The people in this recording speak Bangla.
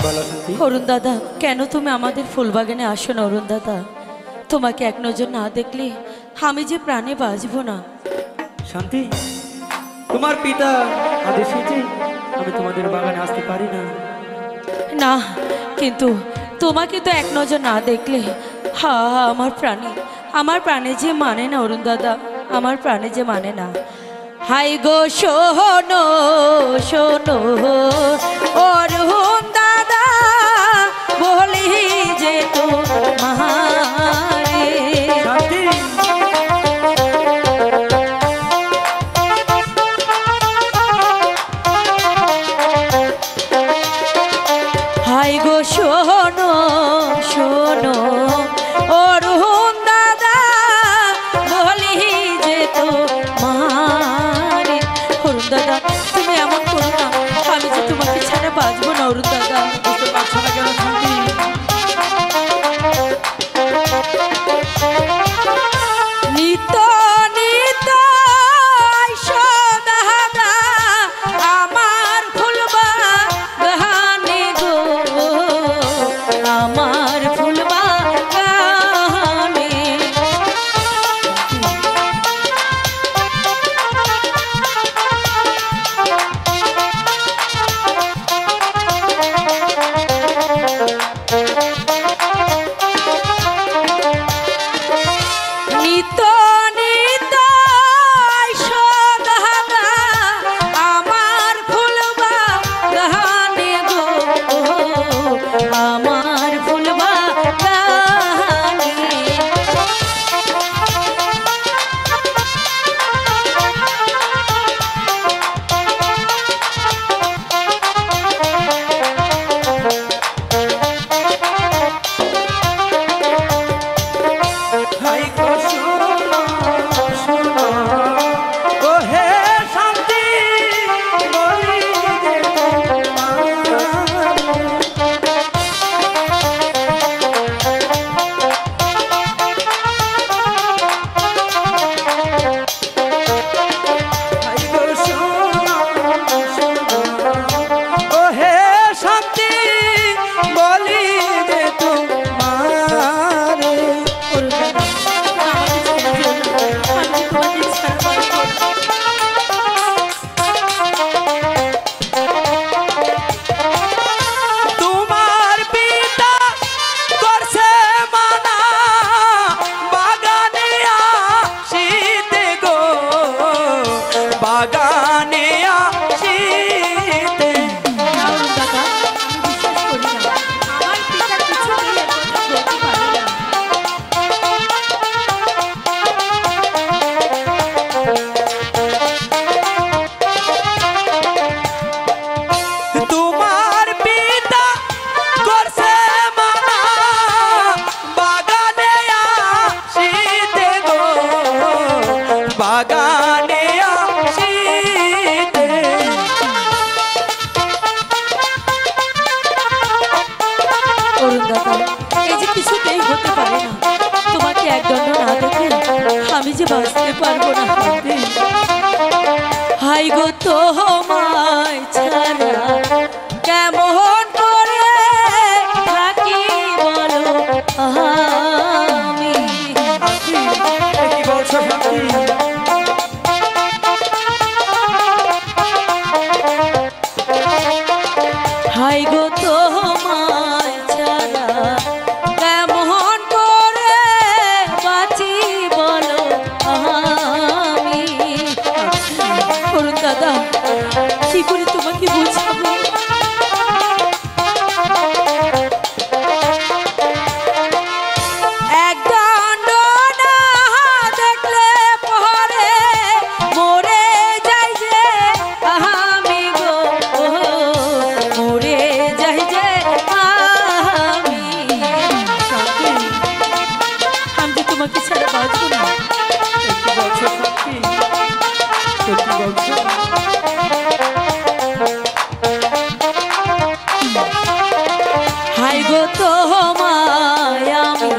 অরুণ দাদা, কেন তুমি আমাদের ফুলবাগানে আসো না অরুণ দাদা? তোমাকে এক নজর না দেখলে আমি যে প্রাণে বাঁচবো না। শান্তি, তোমার পিতা আদেশে যে আমি তোমাদের বাগানে আসতে পারি না। না, কিন্তু তোমাকে তো এক নজর না দেখলে আমার প্রাণে যে মানে না অরুণ দাদা, আমার প্রাণে যে মানে না। হাই গো শোনো শোনো অরুণ দাদা, বলি যে তো মারে। হাই গো শোনো শোনো অরুণ দাদা, বলি যে তো মারে। অরুণ দাদা, তুমি এমন করো না, আমি যে তোমাকে ছাড়া বাঁচবো না অরুণ দাদা। বুঝতে পারছো না কেন শান্তি? নিত নিত দাদা আমার ফুলবা গানে গো, আমার ফুলবা গানে। নিত নিত দাদা আমার ফুলবা গানে গো, আমার ফুলবা গানে। হাই গো শোনো শোনো ও হে শান্তি, বলি যে হাই গো শোনো শোনো ও হে শান্তি, বলি যে তোমার। অরুণ দাদা, আমাকে ছেড়ে দিও না, আমি তোমাকে ছাড়া বাঁচবো না। তোমার পিতা করছে মানা বাগানে আসিতে গো, বাগানে আসিতে। না অরুণ দাদা, আমি বিশ্বাস করি না, আমার পিতা কিছুতেই এ কথা বলতে পারে না। তোমার পিতা করছে মানা বাগানে আসিতে গো, বাগানে আসিতে। অরুণ দাদা, এই যে কিছুতেই হতে পারে না, তোমাকে একদণ্ড না দেখে আমি যে বাঁচতে পারবো না। হাই গো তোমায় ছাড়া কেমন করে থাকি বলো আমি। কি বলছো শান্তি? হাই গো তোমায় ছাড়া কেমন করে বাঁচি বলো আমি। অরুণ দাদা, কি করে তোমাকে বুঝাবো? একদণ্ড না দেখলে পরে মরে যাই যে আমি গো, মরে যাই যে আমি। আমি যে তোমাকে ছাড়া বাঁচবো না। কি বলছো শান্তি? সত্যি বলছো? হাই গো তোমায় আমি